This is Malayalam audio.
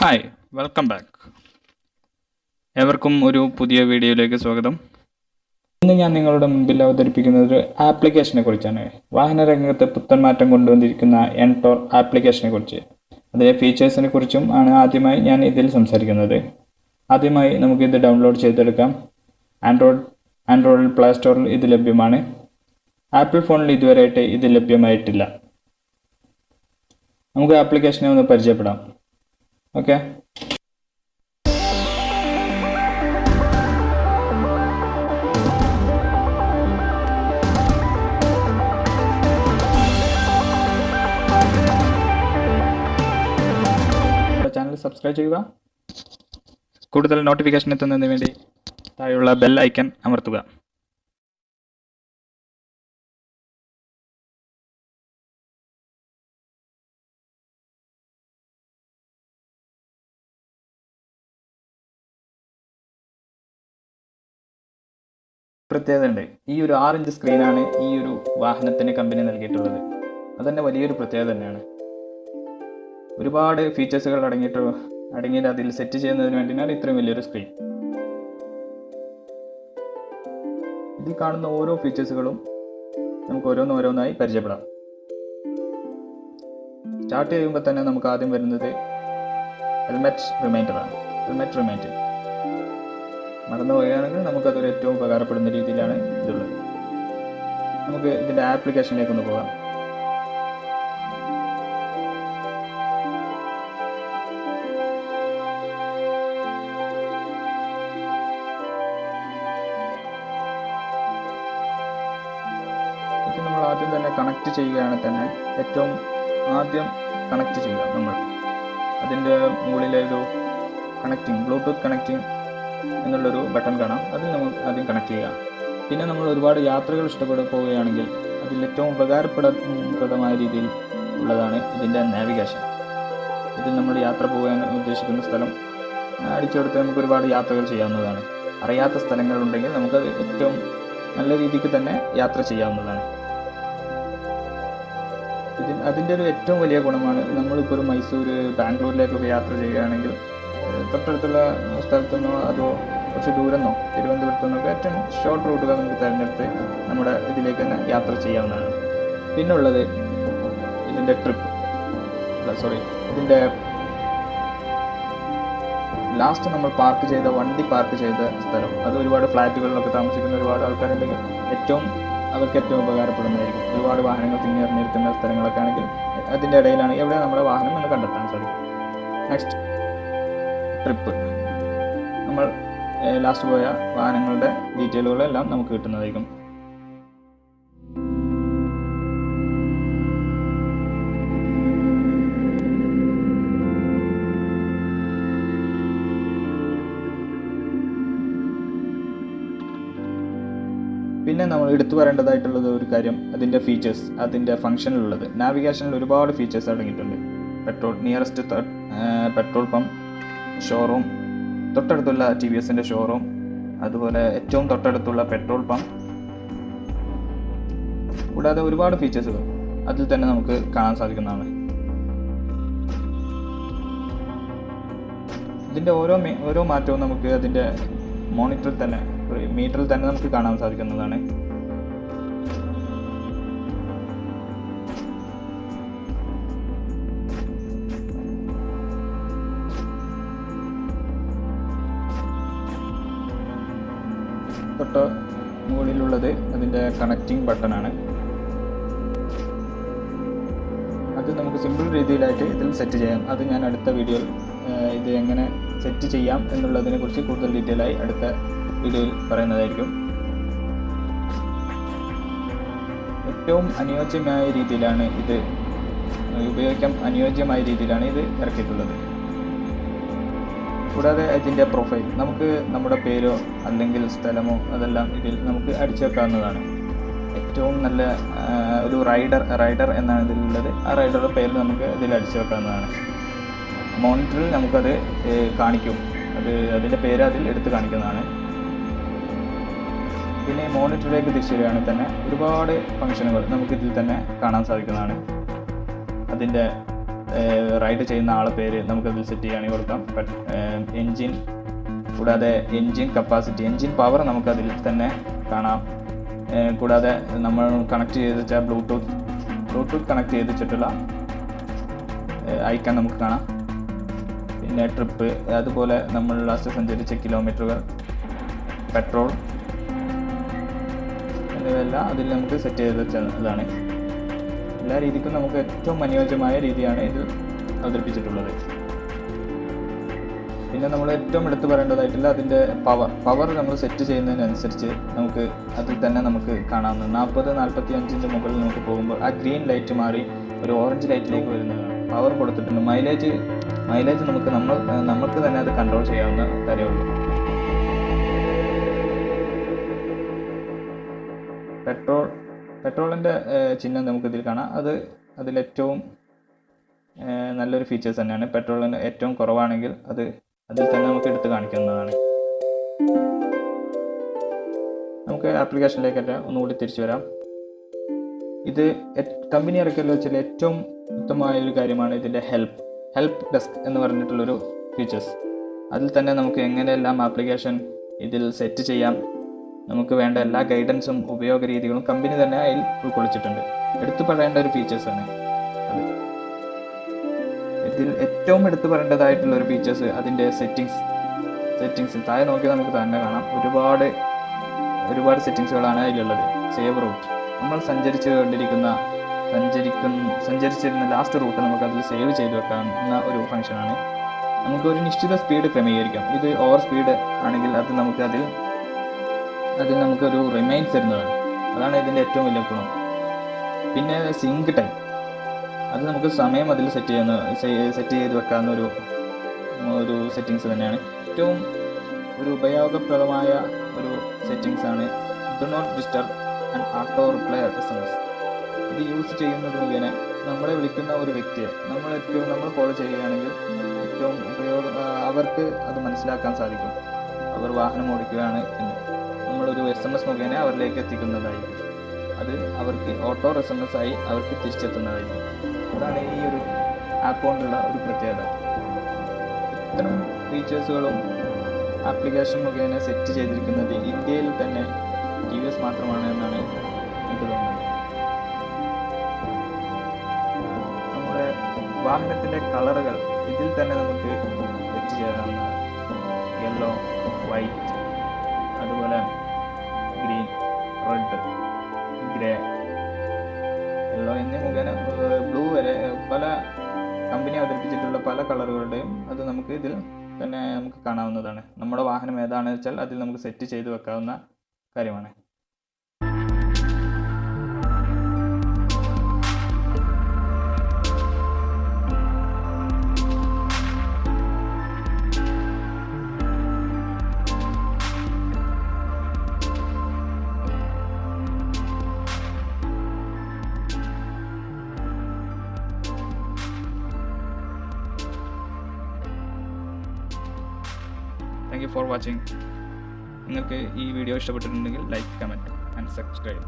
Hi, welcome back. ഏവർക്കും ഒരു പുതിയ വീഡിയോയിലേക്ക് സ്വാഗതം. ഇന്ന് ഞാൻ നിങ്ങളുടെ മുമ്പിൽ അവതരിപ്പിക്കുന്നത് ഒരു ആപ്ലിക്കേഷനെ കുറിച്ചാണ്. വാഹന രംഗത്ത് പുത്തൻ മാറ്റം കൊണ്ടുവന്നിരിക്കുന്ന എൻടോർ ആപ്ലിക്കേഷനെ കുറിച്ച്, അതിലെ ഫീച്ചേഴ്സിനെ കുറിച്ചും ആണ് ആദ്യമായി ഞാൻ ഇതിൽ സംസാരിക്കുന്നത്. ആദ്യമായി നമുക്കിത് ഡൗൺലോഡ് ചെയ്തെടുക്കാം. ആൻഡ്രോയിഡിൽ പ്ലേ സ്റ്റോറിൽ ഇത് ലഭ്യമാണ്. ആപ്പിൾ ഫോണിൽ ഇതുവരെയായിട്ട് ഇത് ലഭ്യമായിട്ടില്ല. നമുക്ക് ആപ്ലിക്കേഷനെ ഒന്ന് പരിചയപ്പെടാം. ഓക്കെ, ചാനൽ സബ്സ്ക്രൈബ് ചെയ്യുക. കൂടുതൽ നോട്ടിഫിക്കേഷൻ എത്തുന്നതിന് വേണ്ടി താഴെയുള്ള ബെൽ ഐക്കൺ അമർത്തുക. പ്രത്യേകത ഉണ്ട്. ഈ ഒരു 6 ഇഞ്ച് സ്ക്രീനാണ് ഈ ഒരു വാഹനത്തിന് കമ്പനി നൽകിയിട്ടുള്ളത്. അതുതന്നെ വലിയൊരു പ്രത്യേകത തന്നെയാണ്. ഒരുപാട് ഫീച്ചേഴ്സുകൾ അടങ്ങിയിട്ട് അതിൽ സെറ്റ് ചെയ്യുന്നതിന് വേണ്ടിയാണ് ഇത്രയും വലിയൊരു സ്ക്രീൻ. ഇതിൽ കാണുന്ന ഓരോ ഫീച്ചേഴ്സുകളും നമുക്ക് ഓരോന്നായി പരിചയപ്പെടാം. സ്റ്റാർട്ട് ചെയ്യുമ്പോൾ തന്നെ നമുക്ക് ആദ്യം വരുന്നത് ഹെൽമെറ്റ് റിമൈൻഡറാണ്. ഹെൽമെറ്റ് റിമൈൻഡർ മറന്നു പോവുകയാണെങ്കിൽ നമുക്കതൊരു ഏറ്റവും ഉപകാരപ്പെടുന്ന രീതിയിലാണ് ഇതുള്ളത്. നമുക്ക് ഇതിൻ്റെ ആപ്ലിക്കേഷനിലേക്ക് ഒന്ന് പോകാം. ഇത് നമ്മൾ ആദ്യം തന്നെ കണക്ട് ചെയ്യുകയാണെങ്കിൽ തന്നെ ഏറ്റവും ആദ്യം കണക്ട് ചെയ്യുക. നമ്മൾ അതിൻ്റെ മുകളിലൊരു ബ്ലൂടൂത്ത് കണക്റ്റിംഗ് എന്നുള്ളൊരു ബട്ടൺ കാണാം. അതിൽ നമുക്ക് ആദ്യം കണക്ട് ചെയ്യുക. പിന്നെ നമ്മൾ ഒരുപാട് യാത്രകൾ പോവുകയാണെങ്കിൽ അതിൽ ഏറ്റവും ഉപകാരപ്രദമായ രീതിയിൽ ഉള്ളതാണ് ഇതിൻ്റെ നാവിഗേഷൻ. ഇതിൽ നമ്മൾ യാത്ര പോകാൻ ഉദ്ദേശിക്കുന്ന സ്ഥലം അടിച്ചെടുത്ത് നമുക്ക് ഒരുപാട് യാത്രകൾ ചെയ്യാവുന്നതാണ്. അറിയാത്ത സ്ഥലങ്ങളുണ്ടെങ്കിൽ നമുക്കത് ഏറ്റവും നല്ല രീതിക്ക് തന്നെ യാത്ര ചെയ്യാവുന്നതാണ്. അതിൻ്റെ ഒരു ഏറ്റവും വലിയ ഗുണമാണ്, നമ്മളിപ്പോൾ ഒരു മൈസൂർ, ബാംഗ്ലൂരിലേക്കൊക്കെ യാത്ര ചെയ്യുകയാണെങ്കിൽ തൊട്ടടുത്തുള്ള സ്ഥലത്തുനിന്നോ അതോ കുറച്ച് ദൂരെന്നോ തിരുവനന്തപുരത്തു നിന്നൊക്കെ ഏറ്റവും ഷോർട്ട് റൂട്ടുകൾ നമുക്ക് തിരഞ്ഞെടുത്ത് നമ്മുടെ ഇതിലേക്ക് തന്നെ യാത്ര ചെയ്യാവുന്നതാണ്. പിന്നുള്ളത് ഇതിൻ്റെ ഇതിൻ്റെ ലാസ്റ്റ് നമ്മൾ വണ്ടി പാർക്ക് ചെയ്ത സ്ഥലം, അത് ഒരുപാട് ഫ്ലാറ്റുകളിലൊക്കെ താമസിക്കുന്ന ഒരുപാട് ആൾക്കാരുണ്ടെങ്കിൽ അവർക്ക് ഏറ്റവും ഉപകാരപ്പെടുന്നതായിരിക്കും. ഒരുപാട് വാഹനങ്ങൾ തിങ്ങിയിറങ്ങിയിരിക്കുന്ന സ്ഥലങ്ങളൊക്കെ ആണെങ്കിൽ അതിൻ്റെ ഇടയിലാണ് എവിടെ നമ്മുടെ വാഹനം എന്ന് കണ്ടെത്താൻ സാധിക്കും. നെക്സ്റ്റ് ട്രിപ്പ്, നമ്മൾ ലാസ്റ്റ് പോയ വാഹനങ്ങളുടെ ഡീറ്റെയിലുകളെല്ലാം നമുക്ക് കിട്ടുന്നതായിരിക്കും. പിന്നെ നമ്മൾ എടുത്തു പറയേണ്ടതായിട്ടുള്ളത് ഒരു കാര്യം, അതിൻ്റെ ഫീച്ചേഴ്സ്, അതിൻ്റെ ഫംഗ്ഷനിലുള്ളത്. നാവിഗേഷനിൽ ഒരുപാട് ഫീച്ചേഴ്സ് അടങ്ങിയിട്ടുണ്ട്. നിയറസ്റ്റ് പെട്രോൾ പമ്പ്, ഷോറൂം, തൊട്ടടുത്തുള്ള TVSൻ്റെ ഷോറൂം, അതുപോലെ ഏറ്റവും തൊട്ടടുത്തുള്ള പെട്രോൾ പമ്പ്, കൂടാതെ ഒരുപാട് ഫീച്ചേഴ്സുകൾ അതിൽ തന്നെ നമുക്ക് കാണാൻ സാധിക്കുന്നതാണ്. ഇതിൻ്റെ ഓരോ മാറ്റവും നമുക്ക് അതിൻ്റെ മീറ്ററിൽ തന്നെ നമുക്ക് കാണാൻ സാധിക്കുന്നതാണ്. തൊട്ട് മുകളിലുള്ളത് അതിൻ്റെ കണക്റ്റിംഗ് ബട്ടണാണ്. അത് നമുക്ക് സിമ്പിൾ രീതിയിലായിട്ട് ഇതിൽ സെറ്റ് ചെയ്യാം. അത് ഞാൻ അടുത്ത വീഡിയോയിൽ ഇത് എങ്ങനെ സെറ്റ് ചെയ്യാം എന്നുള്ളതിനെ കുറിച്ച് കൂടുതൽ ഡീറ്റെയിൽ ആയി അടുത്ത വീഡിയോയിൽ പറയുന്നതായിരിക്കും. ഏറ്റവും അനുയോജ്യമായ രീതിയിലാണ് ഇത് ഉപയോഗിക്കാൻ അനുയോജ്യമായ രീതിയിലാണ് ഇത് ഇറക്കിയിട്ടുള്ളത്. കൂടാതെ ഇതിൻ്റെ പ്രൊഫൈൽ, നമുക്ക് നമ്മുടെ പേരോ അല്ലെങ്കിൽ സ്ഥലമോ അതെല്ലാം ഇതിൽ നമുക്ക് അടിച്ചു വെക്കാവുന്നതാണ്. ഏറ്റവും നല്ല ഒരു റൈഡർ എന്നാണ് ഇതിലുള്ളത്. ആ റൈഡറുടെ പേര് നമുക്ക് ഇതിൽ അടിച്ചു വെക്കാവുന്നതാണ്. മോണിറ്ററിൽ നമുക്കത് കാണിക്കും, അതിൻ്റെ പേര് അതിൽ എടുത്ത് കാണിക്കുന്നതാണ്. പിന്നെ മോണിറ്ററിലേക്ക് തിരിച്ചു വരികയാണെങ്കിൽ തന്നെ ഒരുപാട് ഫംഗ്ഷനുകൾ നമുക്കിതിൽ തന്നെ കാണാൻ സാധിക്കുന്നതാണ്. അതിൻ്റെ റൈഡ് ചെയ്യുന്ന ആളെ പേര് നമുക്കതിൽ സെറ്റ് ചെയ്യുകയാണെങ്കിൽ കൊടുക്കാം. എൻജിൻ കൂടാതെ എൻജിൻ കപ്പാസിറ്റി, എൻജിൻ പവർ നമുക്കതിൽ തന്നെ കാണാം. കൂടാതെ നമ്മൾ കണക്ട് ചെയ്ത് വെച്ചാൽ ബ്ലൂടൂത്ത് കണക്ട് ചെയ്ത് വെച്ചിട്ടുള്ള ഐക്കൺ നമുക്ക് കാണാം. പിന്നെ ട്രിപ്പ്, അതുപോലെ നമ്മൾ ലാസ്റ്റ് സഞ്ചരിച്ച കിലോമീറ്ററുകൾ, പെട്രോൾ എന്നിവയെല്ലാം അതിൽ നമുക്ക് സെറ്റ് ചെയ്ത് വെച്ചതാണ്. എല്ലാ രീതിക്കും നമുക്ക് ഏറ്റവും അനുയോജ്യമായ രീതിയാണ് ഇത് അവതരിപ്പിച്ചിട്ടുള്ളത്. പിന്നെ നമ്മൾ ഏറ്റവും എടുത്തു പറയേണ്ടതായിട്ടുള്ള അതിൻ്റെ പവർ നമ്മൾ സെറ്റ് ചെയ്യുന്നതിനനുസരിച്ച് നമുക്ക് അതിൽ തന്നെ നമുക്ക് കാണാവുന്ന 40-45 മുകളിൽ നമുക്ക് പോകുമ്പോൾ ആ ഗ്രീൻ ലൈറ്റ് മാറി ഒരു ഓറഞ്ച് ലൈറ്റിലേക്ക് വരുന്നതാണ്. പവർ കൊടുത്തിട്ടുണ്ട്. മൈലേജ് നമുക്ക് തന്നെ അത് കൺട്രോൾ ചെയ്യാവുന്ന കാര്യമുള്ളൂ. പെട്രോളിൻ്റെ ചിഹ്നം നമുക്കിതിൽ കാണാം. അതിലേറ്റവും നല്ലൊരു ഫീച്ചേഴ്സ് തന്നെയാണ്. പെട്രോളിന് ഏറ്റവും കുറവാണെങ്കിൽ അതിൽ തന്നെ നമുക്ക് എടുത്ത് കാണിക്കുന്നതാണ്. നമുക്ക് ആപ്ലിക്കേഷനിലേക്കൊക്കെ ഒന്നുകൂടി തിരിച്ചു വരാം. ഇത് കമ്പനി ഇറക്കലിൽ വെച്ചാൽ ഏറ്റവും ഉത്തമമായ ഒരു കാര്യമാണ് ഇതിൻ്റെ ഹെൽപ്പ് ഡെസ്ക് എന്ന് പറഞ്ഞിട്ടുള്ളൊരു ഫീച്ചേഴ്സ്. അതിൽ തന്നെ നമുക്ക് എങ്ങനെയെല്ലാം ആപ്ലിക്കേഷൻ ഇതിൽ സെറ്റ് ചെയ്യാം, നമുക്ക് വേണ്ട എല്ലാ ഗൈഡൻസും ഉപയോഗ രീതികളും കമ്പനി തന്നെ അതിൽ ഉൾക്കൊള്ളിച്ചിട്ടുണ്ട്. എടുത്തു പറയേണ്ട ഒരു ഫീച്ചേഴ്സാണ് അത്. ഇതിൽ ഏറ്റവും എടുത്തു പറയേണ്ടതായിട്ടുള്ള ഒരു ഫീച്ചേഴ്സ് അതിൻ്റെ സെറ്റിങ്സ് താഴെ നോക്കിയാൽ നമുക്ക് തന്നെ കാണാം. ഒരുപാട് സെറ്റിങ്സുകളാണ് അതിലുള്ളത്. സേവ് റൂട്ട്, നമ്മൾ സഞ്ചരിച്ചിരുന്ന ലാസ്റ്റ് റൂട്ട് നമുക്ക് അതിൽ സേവ് ചെയ്ത് വെക്കാവുന്ന ഒരു ഫംഗ്ഷനാണ്. നമുക്ക് ഒരു നിശ്ചിത സ്പീഡ് ക്രമീകരിക്കാം. ഇത് ഓവർ സ്പീഡ് ആണെങ്കിൽ അത് നമുക്ക് അതിൽ നമുക്കൊരു റിമൈൻഡ് തരുന്നതാണ്. അതാണ് ഇതിൻ്റെ ഏറ്റവും വലിയ ഗുണം. പിന്നെ സിങ്ക് ടൈം, അത് നമുക്ക് സമയം അതിൽ സെറ്റ് ചെയ്ത് വെക്കാവുന്ന ഒരു സെറ്റിങ്സ് തന്നെയാണ്. ഏറ്റവും ഒരു ഉപയോഗപ്രദമായ ഒരു സെറ്റിങ്സ് ആണ് do not disturb and auto reply SMS. ഇത് യൂസ് ചെയ്യുന്നത് മുഖേന നമ്മളെ വിളിക്കുന്ന ഒരു വ്യക്തിയെ നമ്മൾ കോൾ ചെയ്യുകയാണെങ്കിൽ ഏറ്റവും അവർക്ക് അത് മനസ്സിലാക്കാൻ സാധിക്കും. അവർ വാഹനം ഓടിക്കുകയാണ് എന്ന് നമ്മളൊരു SMS മുഖേന അവരിലേക്ക് എത്തിക്കുന്നതായിരിക്കും. അത് അവർക്ക് ഓട്ടോ SMS ആയി അവർക്ക് തിരിച്ചെത്തുന്നതായിരിക്കും. അതാണ് ഈ ഒരു ആപ്പ് കൊണ്ടുള്ള ഒരു പ്രത്യേകത. ഇത്തരം ഫീച്ചേഴ്സുകളും ആപ്ലിക്കേഷൻ മുഖേന സെറ്റ് ചെയ്തിരിക്കുന്നത് ഇന്ത്യയിൽ തന്നെ TVS മാത്രമാണ് എന്നാണ് എനിക്ക് തോന്നുന്നത്. നമ്മുടെ വാഹനത്തിൻ്റെ കളറുകൾ ഇതിൽ തന്നെ നമുക്ക് സെറ്റ് ചെയ്യാവുന്നതാണ്. യെല്ലോ, വൈറ്റ്, അതുപോലെ ഗ്രീൻ, റെഡ്, ഗ്രേ, യെല്ലോ എന്നീ മുഖേന ബ്ലൂ വരെ പല കമ്പനി അവതരിപ്പിച്ചിട്ടുള്ള പല കളറുകളുടെയും അത് നമുക്ക് ഇതിൽ തന്നെ നമുക്ക് കാണാവുന്നതാണ്. നമ്മുടെ വാഹനം ഏതാണെന്ന് വെച്ചാൽ അതിൽ നമുക്ക് സെറ്റ് ചെയ്ത് വെക്കാവുന്ന കാര്യമാണ്. Thank you for watching. നിങ്ങൾക്ക് ഈ വീഡിയോ ഇഷ്ടപ്പെട്ടിട്ടുണ്ടെങ്കിൽ ലൈക്ക്, കമൻറ്റ് ആൻഡ് സബ്സ്ക്രൈബ്.